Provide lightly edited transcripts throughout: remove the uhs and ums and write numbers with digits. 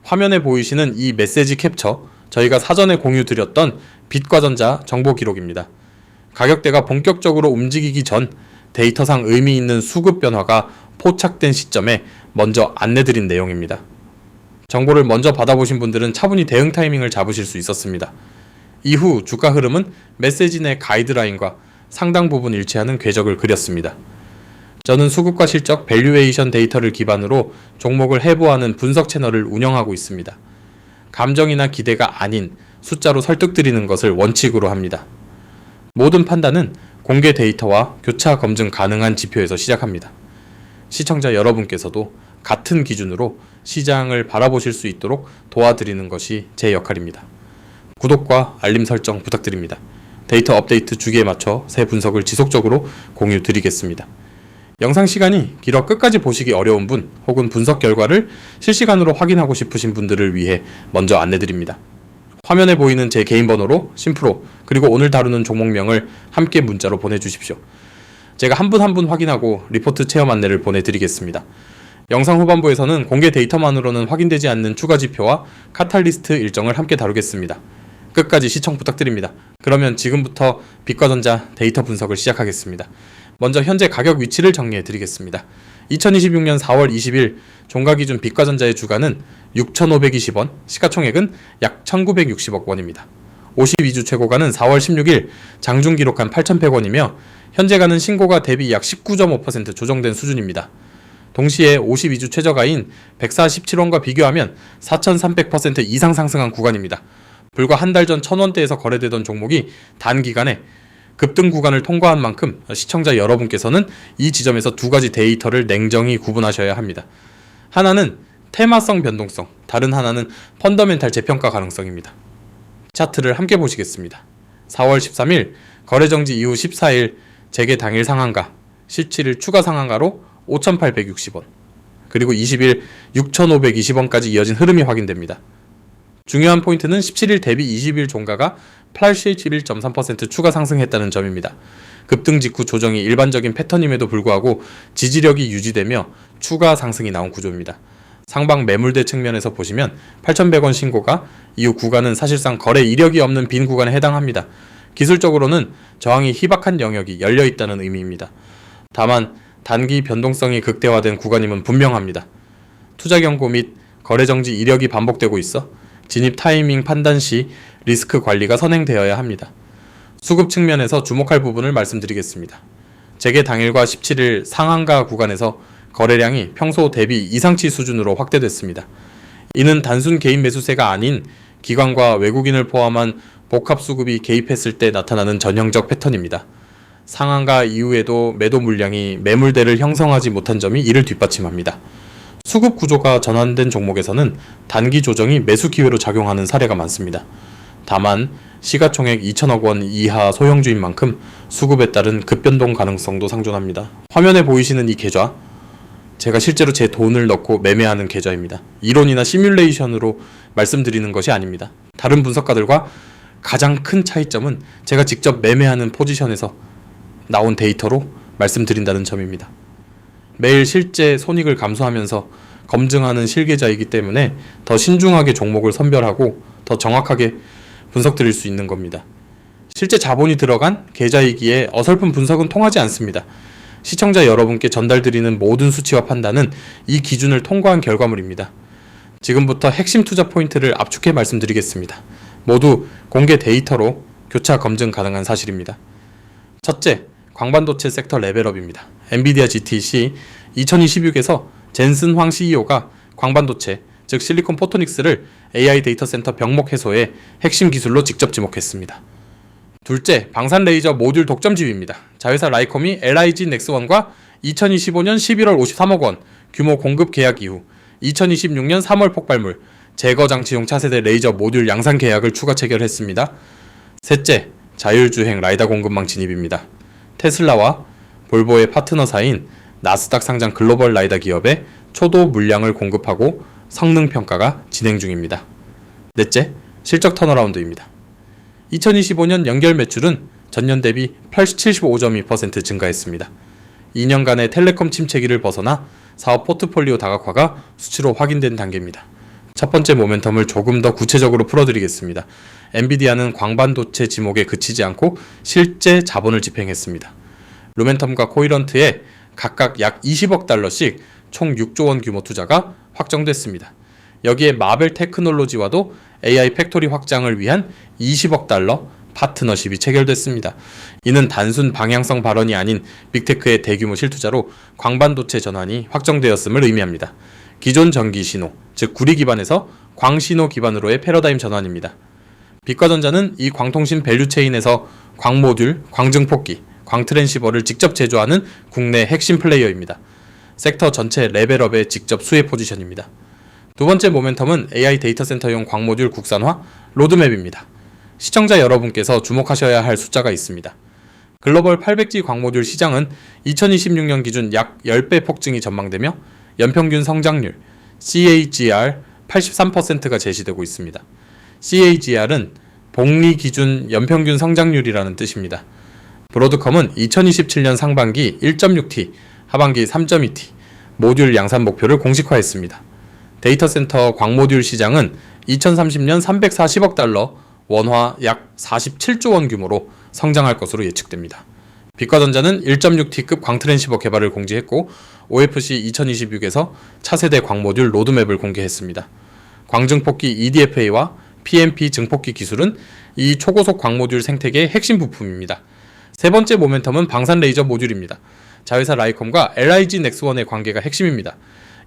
화면에 보이시는 이 메시지 캡처, 저희가 사전에 공유드렸던 빛과전자 정보 기록입니다. 가격대가 본격적으로 움직이기 전 데이터상 의미 있는 수급 변화가 포착된 시점에 먼저 안내드린 내용입니다. 정보를 먼저 받아보신 분들은 차분히 대응 타이밍을 잡으실 수 있었습니다. 이후 주가 흐름은 메시지 내 가이드라인과 상당 부분 일치하는 궤적을 그렸습니다. 저는 수급과 실적, 밸류에이션 데이터를 기반으로 종목을 해부하는 분석 채널을 운영하고 있습니다. 감정이나 기대가 아닌 숫자로 설득드리는 것을 원칙으로 합니다. 모든 판단은 공개 데이터와 교차 검증 가능한 지표에서 시작합니다. 시청자 여러분께서도 같은 기준으로 시장을 바라보실 수 있도록 도와드리는 것이 제 역할입니다. 구독과 알림 설정 부탁드립니다. 데이터 업데이트 주기에 맞춰 새 분석을 지속적으로 공유 드리겠습니다. 영상 시간이 길어 끝까지 보시기 어려운 분 혹은 분석 결과를 실시간으로 확인하고 싶으신 분들을 위해 먼저 안내드립니다. 화면에 보이는 제 개인 번호로 심프로 그리고 오늘 다루는 종목명을 함께 문자로 보내주십시오. 제가 한 분 한 분 확인하고 리포트 체험 안내를 보내드리겠습니다. 영상 후반부에서는 공개 데이터만으로는 확인되지 않는 추가 지표와 카탈리스트 일정을 함께 다루겠습니다. 끝까지 시청 부탁드립니다. 그러면 지금부터 빛과전자 데이터 분석을 시작하겠습니다. 먼저 현재 가격 위치를 정리해 드리겠습니다. 2026년 4월 20일 종가기준 빛과전자의 주가는 6,520원, 시가총액은 약 1,960억 원입니다. 52주 최고가는 4월 16일 장중 기록한 8,100원이며 현재가는 신고가 대비 약 19.5% 조정된 수준입니다. 동시에 52주 최저가인 147원과 비교하면 4,300% 이상 상승한 구간입니다. 불과 한 달 전 1,000원대에서 거래되던 종목이 단기간에 급등 구간을 통과한 만큼 시청자 여러분께서는 이 지점에서 두 가지 데이터를 냉정히 구분하셔야 합니다. 하나는 테마성 변동성, 다른 하나는 펀더멘탈 재평가 가능성입니다. 차트를 함께 보시겠습니다. 4월 13일 거래정지 이후 14일 재개 당일 상한가, 17일 추가 상한가로 5,860원, 그리고 20일 6,520원까지 이어진 흐름이 확인됩니다. 중요한 포인트는 17일 대비 20일 종가가 81.3% 추가 상승했다는 점입니다. 급등 직후 조정이 일반적인 패턴임에도 불구하고 지지력이 유지되며 추가 상승이 나온 구조입니다. 상방 매물대 측면에서 보시면 8,100원 신고가 이후 구간은 사실상 거래 이력이 없는 빈 구간에 해당합니다. 기술적으로는 저항이 희박한 영역이 열려있다는 의미입니다. 다만 단기 변동성이 극대화된 구간임은 분명합니다. 투자 경고 및 거래 정지 이력이 반복되고 있어 진입 타이밍 판단 시 리스크 관리가 선행되어야 합니다. 수급 측면에서 주목할 부분을 말씀드리겠습니다. 재개 당일과 17일 상한가 구간에서 거래량이 평소 대비 이상치 수준으로 확대됐습니다. 이는 단순 개인 매수세가 아닌 기관과 외국인을 포함한 복합 수급이 개입했을 때 나타나는 전형적 패턴입니다. 상한가 이후에도 매도 물량이 매물대를 형성하지 못한 점이 이를 뒷받침합니다. 수급 구조가 전환된 종목에서는 단기 조정이 매수 기회로 작용하는 사례가 많습니다. 다만 시가총액 2천억 원 이하 소형주인 만큼 수급에 따른 급변동 가능성도 상존합니다. 화면에 보이시는 이 계좌, 제가 실제로 제 돈을 넣고 매매하는 계좌입니다. 이론이나 시뮬레이션으로 말씀드리는 것이 아닙니다. 다른 분석가들과 가장 큰 차이점은 제가 직접 매매하는 포지션에서 나온 데이터로 말씀드린다는 점입니다. 매일 실제 손익을 감수하면서 검증하는 실계자이기 때문에 더 신중하게 종목을 선별하고 더 정확하게 분석드릴 수 있는 겁니다. 실제 자본이 들어간 계좌이기에 어설픈 분석은 통하지 않습니다. 시청자 여러분께 전달드리는 모든 수치와 판단은 이 기준을 통과한 결과물입니다. 지금부터 핵심 투자 포인트를 압축해 말씀드리겠습니다. 모두 공개 데이터로 교차 검증 가능한 사실입니다. 첫째, 광반도체 섹터 레벨업입니다. 엔비디아 GTC 2026에서 젠슨 황 CEO가 광반도체, 즉 실리콘 포토닉스를 AI 데이터 센터 병목 해소의 핵심 기술로 직접 지목했습니다. 둘째, 방산 레이저 모듈 독점 지위입니다. 자회사 라이콤이 LIG 넥스원과 2025년 11월 53억 원 규모 공급 계약 이후 2026년 3월 폭발물 제거 장치용 차세대 레이저 모듈 양산 계약을 추가 체결했습니다. 셋째, 자율주행 라이다 공급망 진입입니다. 테슬라와 볼보의 파트너사인 나스닥 상장 글로벌 라이다 기업에 초도 물량을 공급하고 성능 평가가 진행 중입니다. 넷째, 실적 턴어라운드입니다. 2025년 연결 매출은 전년 대비 75.2% 증가했습니다. 2년간의 텔레콤 침체기를 벗어나 사업 포트폴리오 다각화가 수치로 확인된 단계입니다. 첫 번째 모멘텀을 조금 더 구체적으로 풀어드리겠습니다. 엔비디아는 광반도체 지목에 그치지 않고 실제 자본을 집행했습니다. 루멘텀과 코이런트에 각각 약 20억 달러씩 총 6조 원 규모 투자가 확정됐습니다. 여기에 마벨 테크놀로지와도 AI 팩토리 확장을 위한 20억 달러 파트너십이 체결됐습니다. 이는 단순 방향성 발언이 아닌 빅테크의 대규모 실투자로 광반도체 전환이 확정되었음을 의미합니다. 기존 전기 신호, 즉 구리 기반에서 광신호 기반으로의 패러다임 전환입니다. 빛과전자는 이 광통신 밸류체인에서 광모듈, 광증폭기, 광트랜시버를 직접 제조하는 국내 핵심 플레이어입니다. 섹터 전체 레벨업의 직접 수혜 포지션입니다. 두 번째 모멘텀은 AI 데이터 센터용 광모듈 국산화 로드맵입니다. 시청자 여러분께서 주목하셔야 할 숫자가 있습니다. 글로벌 800G 광모듈 시장은 2026년 기준 약 10배 폭증이 전망되며 연평균 성장률 CAGR 83%가 제시되고 있습니다. CAGR은 복리 기준 연평균 성장률이라는 뜻입니다. 브로드컴은 2027년 상반기 1.6T, 하반기 3.2T 모듈 양산 목표를 공식화했습니다. 데이터 센터 광모듈 시장은 2030년 340억 달러, 원화 약 47조 원 규모로 성장할 것으로 예측됩니다. 빛과전자는 1.6T급 광트랜시버 개발을 공지했고 OFC 2026에서 차세대 광모듈 로드맵을 공개했습니다. 광증폭기 EDFA와 PMP 증폭기 기술은 이 초고속 광모듈 생태계의 핵심 부품입니다. 세 번째 모멘텀은 방산 레이저 모듈입니다. 자회사 라이컴과 LIG 넥스원의 관계가 핵심입니다.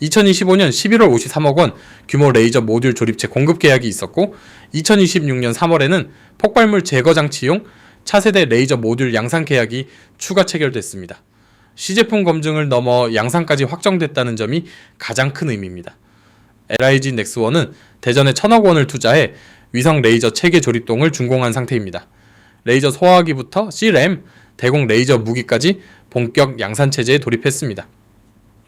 2025년 11월 53억 원 규모 레이저 모듈 조립체 공급 계약이 있었고 2026년 3월에는 폭발물 제거 장치용 차세대 레이저 모듈 양산 계약이 추가 체결됐습니다. 시제품 검증을 넘어 양산까지 확정됐다는 점이 가장 큰 의미입니다. LIG 넥스원은 대전에 1,000억 원을 투자해 위성 레이저 체계 조립동을 준공한 상태입니다. 레이저 소화기부터 C램, 대공 레이저 무기까지 본격 양산 체제에 돌입했습니다.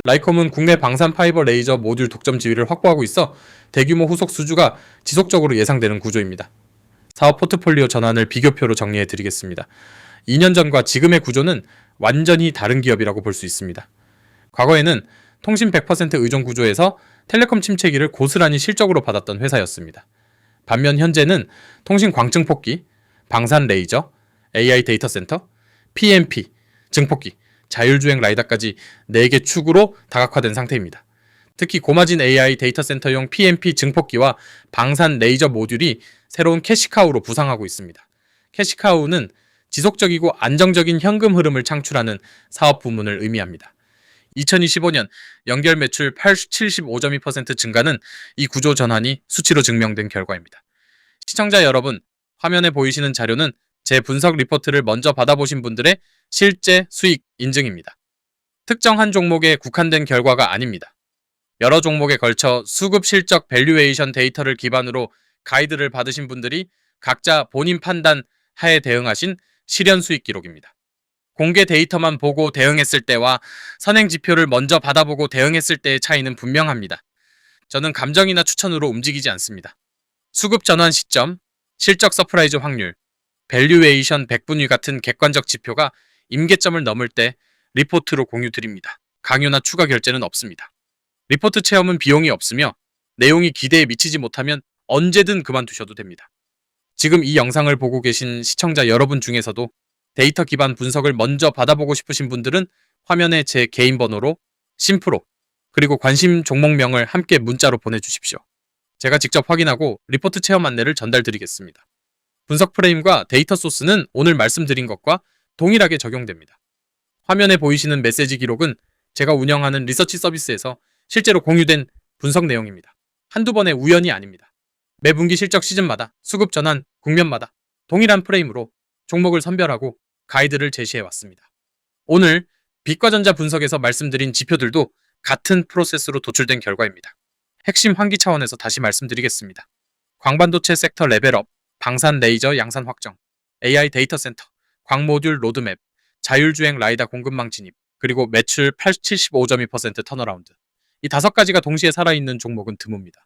라이컴은 국내 방산 파이버 레이저 모듈 독점 지위를 확보하고 있어 대규모 후속 수주가 지속적으로 예상되는 구조입니다. 사업 포트폴리오 전환을 비교표로 정리해 드리겠습니다. 2년 전과 지금의 구조는 완전히 다른 기업이라고 볼 수 있습니다. 과거에는 통신 100% 의존 구조에서 텔레콤 침체기를 고스란히 실적으로 받았던 회사였습니다. 반면 현재는 통신 광증폭기, 방산 레이저, AI 데이터 센터, PMP, 증폭기, 자율주행 라이다까지 4개 축으로 다각화된 상태입니다. 특히 고마진 AI 데이터 센터용 PMP 증폭기와 방산 레이저 모듈이 새로운 캐시카우로 부상하고 있습니다. 캐시카우는 지속적이고 안정적인 현금 흐름을 창출하는 사업 부문을 의미합니다. 2025년 연결 매출 75.2% 증가는 이 구조 전환이 수치로 증명된 결과입니다. 시청자 여러분, 화면에 보이시는 자료는 제 분석 리포트를 먼저 받아보신 분들의 실제 수익 인증입니다. 특정 한 종목에 국한된 결과가 아닙니다. 여러 종목에 걸쳐 수급 실적 밸류에이션 데이터를 기반으로 가이드를 받으신 분들이 각자 본인 판단 하에 대응하신 실현 수익 기록입니다. 공개 데이터만 보고 대응했을 때와 선행 지표를 먼저 받아보고 대응했을 때의 차이는 분명합니다. 저는 감정이나 추천으로 움직이지 않습니다. 수급 전환 시점, 실적 서프라이즈 확률, 밸류에이션 백분위 같은 객관적 지표가 임계점을 넘을 때 리포트로 공유 드립니다. 강요나 추가 결제는 없습니다. 리포트 체험은 비용이 없으며 내용이 기대에 미치지 못하면 언제든 그만두셔도 됩니다. 지금 이 영상을 보고 계신 시청자 여러분 중에서도 데이터 기반 분석을 먼저 받아보고 싶으신 분들은 화면에 제 개인 번호로 심프로 그리고 관심 종목명을 함께 문자로 보내주십시오. 제가 직접 확인하고 리포트 체험 안내를 전달드리겠습니다. 분석 프레임과 데이터 소스는 오늘 말씀드린 것과 동일하게 적용됩니다. 화면에 보이시는 메시지 기록은 제가 운영하는 리서치 서비스에서 실제로 공유된 분석 내용입니다. 한두 번의 우연이 아닙니다. 매 분기 실적 시즌마다 수급 전환 국면마다 동일한 프레임으로 종목을 선별하고 가이드를 제시해 왔습니다. 오늘 빛과전자 분석에서 말씀드린 지표들도 같은 프로세스로 도출된 결과입니다. 핵심 환기 차원에서 다시 말씀드리겠습니다. 광반도체 섹터 레벨업, 방산 레이저 양산 확정, AI 데이터 센터, 광모듈 로드맵, 자율주행 라이다 공급망 진입, 그리고 매출 75.2% 턴어라운드. 이 5가지가 동시에 살아있는 종목은 드뭅니다.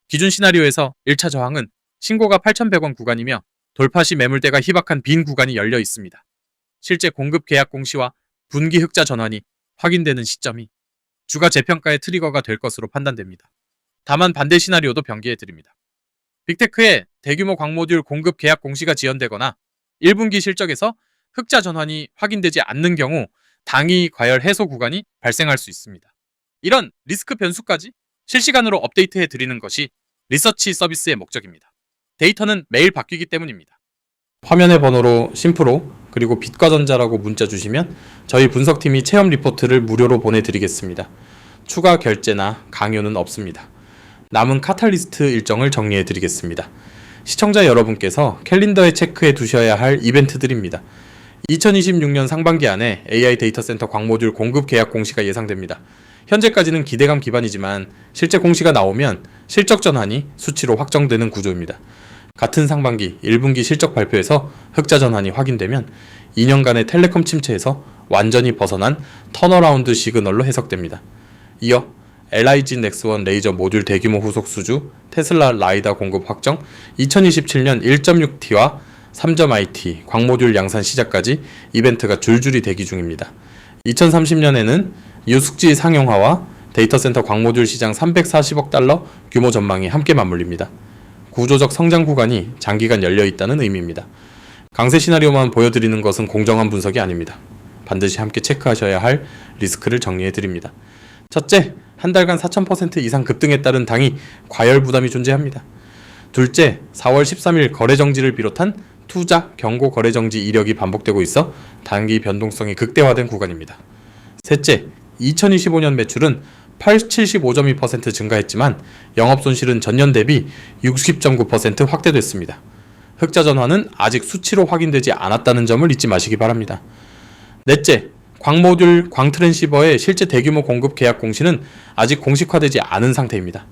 기준 시나리오에서 1차 저항은 신고가 8,100원 구간이며 돌파 시 매물대가 희박한 빈 구간이 열려 있습니다. 실제 공급 계약 공시와 분기 흑자 전환이 확인되는 시점이 주가 재평가의 트리거가 될 것으로 판단됩니다. 다만 반대 시나리오도 병기해드립니다. 빅테크의 대규모 광모듈 공급 계약 공시가 지연되거나 1분기 실적에서 흑자 전환이 확인되지 않는 경우 당위 과열 해소 구간이 발생할 수 있습니다. 이런 리스크 변수까지 실시간으로 업데이트해 드리는 것이 리서치 서비스의 목적입니다. 데이터는 매일 바뀌기 때문입니다. 화면의 번호로 심프로 그리고 빛과전자라고 문자 주시면 저희 분석팀이 체험 리포트를 무료로 보내드리겠습니다. 추가 결제나 강요는 없습니다. 남은 카탈리스트 일정을 정리해 드리겠습니다. 시청자 여러분께서 캘린더에 체크해 두셔야 할 이벤트들입니다. 2026년 상반기 안에 AI 데이터 센터 광모듈 공급 계약 공시가 예상됩니다. 현재까지는 기대감 기반이지만 실제 공시가 나오면 실적 전환이 수치로 확정되는 구조입니다. 같은 상반기 1분기 실적 발표에서 흑자 전환이 확인되면 2년간의 텔레콤 침체에서 완전히 벗어난 턴어라운드 시그널로 해석됩니다. 이어 LIG 넥스원 레이저 모듈 대규모 후속 수주, 테슬라 라이다 공급 확정, 2027년 1.6T와 3.IT 광모듈 양산 시작까지 이벤트가 줄줄이 대기 중입니다. 2030년에는 유숙지 상용화와 데이터 센터 광모듈 시장 340억 달러 규모 전망이 함께 맞물립니다. 구조적 성장 구간이 장기간 열려 있다는 의미입니다. 강세 시나리오만 보여드리는 것은 공정한 분석이 아닙니다. 반드시 함께 체크하셔야 할 리스크를 정리해 드립니다. 첫째, 한 달간 4000% 이상 급등에 따른 당이 과열 부담이 존재합니다. 둘째, 4월 13일 거래 정지를 비롯한 투자, 경고 거래 정지 이력이 반복되고 있어 단기 변동성이 극대화된 구간입니다. 셋째, 2025년 매출은 75.2% 증가했지만 영업손실은 전년 대비 60.9% 확대됐습니다. 흑자 전환은 아직 수치로 확인되지 않았다는 점을 잊지 마시기 바랍니다. 넷째, 광모듈 광트랜시버의 실제 대규모 공급 계약 공시는 아직 공식화되지 않은 상태입니다.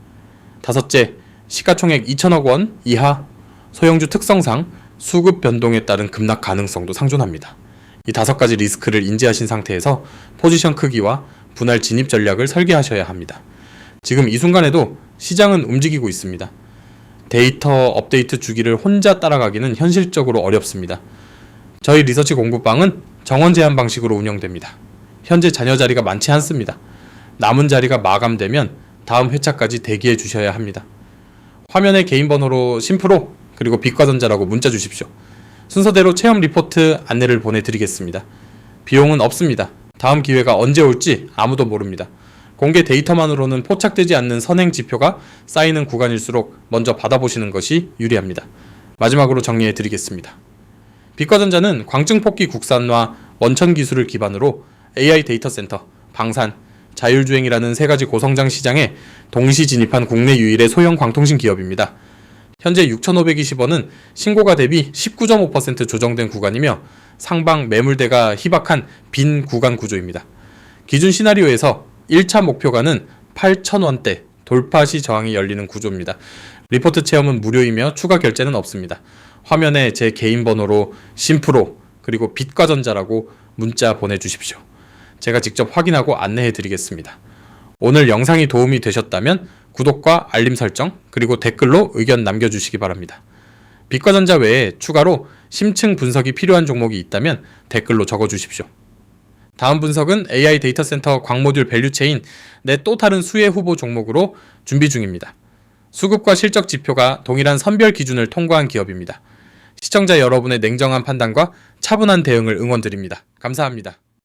다섯째, 시가총액 2천억 원 이하, 소형주 특성상 수급 변동에 따른 급락 가능성도 상존합니다. 이 5가지 리스크를 인지하신 상태에서 포지션 크기와 분할 진입 전략을 설계하셔야 합니다. 지금 이 순간에도 시장은 움직이고 있습니다. 데이터 업데이트 주기를 혼자 따라가기는 현실적으로 어렵습니다. 저희 리서치 공부방은 정원 제한 방식으로 운영됩니다. 현재 잔여 자리가 많지 않습니다. 남은 자리가 마감되면 다음 회차까지 대기해 주셔야 합니다. 화면에 개인 번호로 심프로 그리고 빛과전자라고 문자 주십시오. 순서대로 체험 리포트 안내를 보내드리겠습니다. 비용은 없습니다. 다음 기회가 언제 올지 아무도 모릅니다. 공개 데이터만으로는 포착되지 않는 선행 지표가 쌓이는 구간일수록 먼저 받아보시는 것이 유리합니다. 마지막으로 정리해 드리겠습니다. 빛과전자는 광증폭기 국산화 원천 기술을 기반으로 AI 데이터 센터, 방산, 자율주행이라는 3가지 고성장 시장에 동시 진입한 국내 유일의 소형 광통신 기업입니다. 현재 6,520원은 신고가 대비 19.5% 조정된 구간이며 상방 매물대가 희박한 빈 구간 구조입니다. 기준 시나리오에서 1차 목표가는 8,000원대 돌파 시 저항이 열리는 구조입니다. 리포트 체험은 무료이며 추가 결제는 없습니다. 화면에 제 개인 번호로 심프로 그리고 빛과전자라고 문자 보내주십시오. 제가 직접 확인하고 안내해 드리겠습니다. 오늘 영상이 도움이 되셨다면 구독과 알림 설정 그리고 댓글로 의견 남겨주시기 바랍니다. 빛과전자 외에 추가로 심층 분석이 필요한 종목이 있다면 댓글로 적어주십시오. 다음 분석은 AI 데이터 센터 광모듈 밸류체인 내 또 다른 수혜 후보 종목으로 준비 중입니다. 수급과 실적 지표가 동일한 선별 기준을 통과한 기업입니다. 시청자 여러분의 냉정한 판단과 차분한 대응을 응원드립니다. 감사합니다.